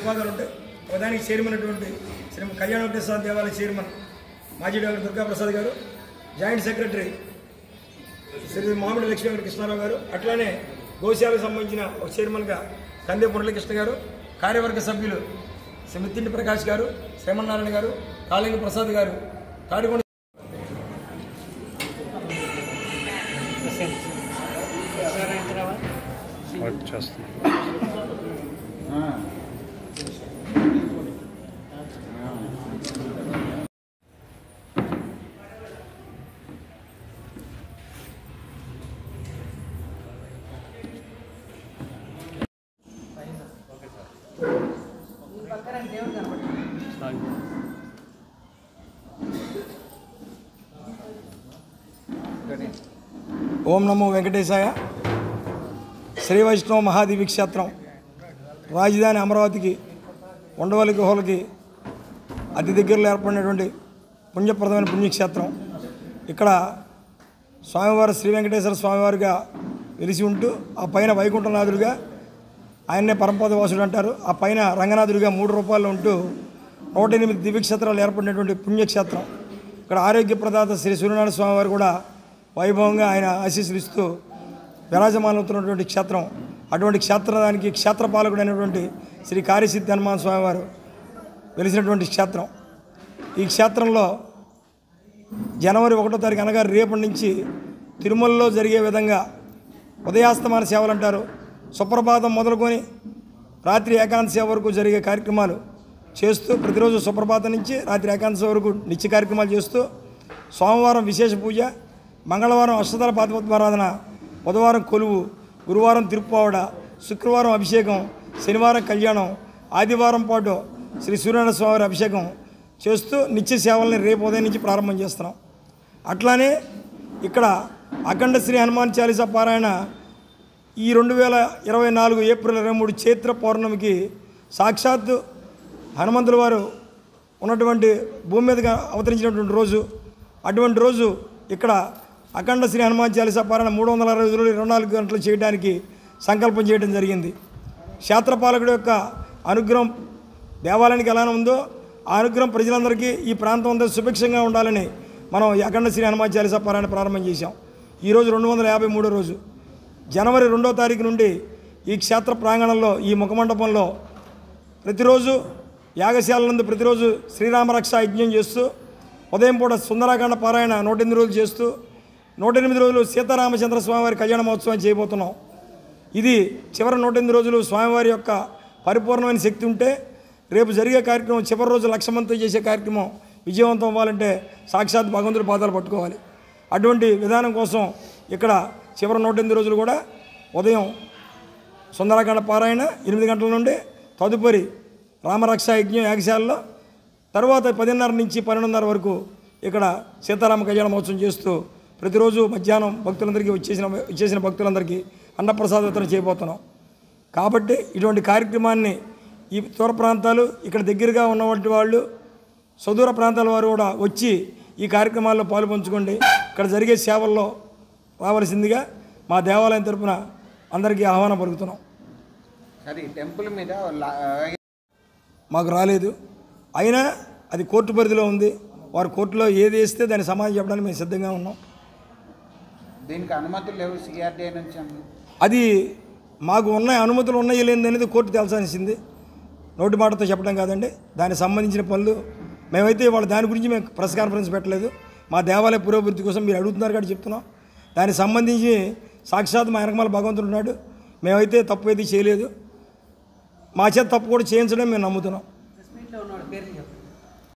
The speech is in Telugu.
విభాగాలు ఉంటాయి. ఒకదానికి చైర్మన్ అటువంటి శ్రీ కళ్యాణ వెంకటేశ్వర దేవాలయ చైర్మన్ మాజీ డాక్టర్ దుర్గాప్రసాద్ గారు, జాయింట్ సెక్రటరీ శ్రీ మామిడి లక్ష్మీ కృష్ణారావు గారు, అట్లానే గోశాలకు సంబంధించిన ఒక చైర్మన్గా కందే మురళీకృష్ణ గారు, కార్యవర్గ సభ్యులు శ్రీ మిత్తింటి ప్రకాష్ గారు, శ్రీమన్నారాయణ గారు, కాళింగ ప్రసాద్ గారు, తాడికొండ ఓం నమో వెంకటేశాయ. శ్రీ వైష్ణవ మహాదేవి క్షేత్రం రాజధాని అమరావతికి ఉండవల్లి గుహలకి అతి దగ్గరలో ఏర్పడినటువంటి పుణ్యప్రదమైన పుణ్యక్షేత్రం. ఇక్కడ స్వామివారు శ్రీ వెంకటేశ్వర స్వామివారిగా వెలిసి ఉంటూ ఆ పైన వైకుంఠనాథుడిగా ఆయన్నే పరమపదవాసుడు అంటారు. ఆ పైన రంగనాథుడిగా 3 రూపాయలు ఉంటూ 108 దివ్యక్షేత్రాలు ఏర్పడినటువంటి పుణ్యక్షేత్రం. ఇక్కడ ఆరోగ్య ప్రదాత శ్రీ సూర్యనారాయణ స్వామివారు కూడా వైభవంగా ఆయన ఆశీస్సులు ఇస్తూ విరాజమానవుతున్నటువంటి క్షేత్రం. అటువంటి క్షేత్రానికి క్షేత్రపాలకుడైనటువంటి శ్రీ కార్యసిద్ధి హనుమాన్ స్వామివారు వెలిసినటువంటి క్షేత్రం. ఈ క్షేత్రంలో జనవరి 1వ తారీఖు అనగా రేపటి నుంచి తిరుమలలో జరిగే విధంగా ఉదయాస్తమాన సేవలు అంటారు. సుప్రభాతం మొదలుకొని రాత్రి ఏకాంత సేవ వరకు జరిగే కార్యక్రమాలు చేస్తూ ప్రతిరోజు సుప్రభాతం నుంచి రాత్రి ఏకాంత సేవ వరకు నిత్య కార్యక్రమాలు చేస్తూ సోమవారం విశేష పూజ, మంగళవారం అష్టదళ పాదపద్మారాధన, బుధవారం కొలువు, గురువారం తిరుప్పావడ, శుక్రవారం అభిషేకం, శనివారం కళ్యాణం, ఆదివారం పాటు శ్రీ సూర్యనారాయణ స్వామి అభిషేకం చేస్తూ నిత్య సేవల్ని రేపు ఉదయం నుంచి ప్రారంభం చేస్తున్నాం. అట్లానే ఇక్కడ అఖండ శ్రీ హనుమాన్ చాలీసా పారాయణ ఈ 2024 ఏప్రిల్ 23 చైత్ర పౌర్ణమికి సాక్షాత్తు హనుమంతుల వారు ఉన్నటువంటి భూమి మీదగా అవతరించినటువంటి రోజు. అటువంటి రోజు ఇక్కడ అఖండ శ్రీ హనుమాన్ చాలీసా పారాయణ 360 రోజులు 24 గంటలు చేయడానికి సంకల్పం చేయడం జరిగింది. క్షేత్రపాలకుడి యొక్క అనుగ్రహం దేవాలయానికి ఎలా ఉందో ఆ అనుగ్రహం ప్రజలందరికీ ఈ ప్రాంతం అంతా సుభిక్షంగా ఉండాలని మనం ఈ అఖండ శ్రీ హనుమాన్ చాలీసా పారాయణ ప్రారంభం చేశాం. ఈరోజు 253 రోజు. జనవరి 2వ తారీఖు నుండి ఈ క్షేత్ర ప్రాంగణంలో ఈ ముఖమండపంలో ప్రతిరోజు యాగశాల నందు ప్రతిరోజు శ్రీరామరక్ష యజ్ఞం చేస్తూ ఉదయం పూట సుందరాకాండ పారాయణ 108 రోజులు చేస్తూ 108 రోజులు సీతారామచంద్ర స్వామివారి కళ్యాణ మహోత్సవం చేయబోతున్నాం. ఇది చివరి 108 రోజులు స్వామివారి యొక్క పరిపూర్ణమైన శక్తి ఉంటే రేపు జరిగే కార్యక్రమం చివరి రోజు 1,00,000 మందితో చేసే కార్యక్రమం విజయవంతం అవ్వాలంటే సాక్షాత్ భగవంతుడి పాదాలు పట్టుకోవాలి. అటువంటి విధానం కోసం ఇక్కడ చివరి 108 రోజులు కూడా ఉదయం సుందరాకాండ పారాయణ 8 గంటల నుండి తదుపరి రామరక్ష యజ్ఞం యాగశాలలో, తర్వాత 10:30 నుంచి 12:30 వరకు ఇక్కడ సీతారామ కళ్యాణ మహోత్సవం చేస్తూ ప్రతిరోజు మధ్యాహ్నం భక్తులందరికీ వచ్చేసిన భక్తులందరికీ అన్నప్రసాద వితరణ చేయబోతున్నాం. కాబట్టి ఇటువంటి కార్యక్రమాన్ని ఈ దూర ప్రాంతాలు ఇక్కడ దగ్గరగా ఉన్నటువంటి వాళ్ళు సుదూర ప్రాంతాల వారు కూడా వచ్చి ఈ కార్యక్రమాల్లో పాలుపంచుకోండి. ఇక్కడ జరిగే సేవల్లో రావాల్సిందిగా మా దేవాలయం తరపున అందరికీ ఆహ్వానం పలుకుతున్నాం. సరే, టెంపుల్ మీద మాకు రాలేదు, అయినా అది కోర్టు పరిధిలో ఉంది. వారు కోర్టులో ఏది వేస్తే దాన్ని సమాధానం చెప్పడానికి మేము సిద్ధంగా ఉన్నాం. దీనికి అనుమతులు లేవు సిఆర్డీఏ నుంచి. అది మాకు ఉన్న అనుమతులు ఉన్నాయి లేనిది అనేది కోర్టు తేల్చాల్సింది, నోటి మాటతో చెప్పడం కాదండి. దానికి సంబంధించిన పనులు మేమైతే వాళ్ళ దాని గురించి మేము ప్రెస్ కాన్ఫరెన్స్ పెట్టలేదు. మా దేవాలయ పురోభివృద్ధి కోసం మీరు అడుగుతున్నారు కాబట్టి చెప్తున్నాం. దానికి సంబంధించి సాక్షాత్ మా వెనకమాల భగవంతుడు ఉన్నాడు. మేమైతే తప్పు అయితే చేయలేదు, మా చేత తప్పు కూడా చేయించడం మేము నమ్ముతున్నాం.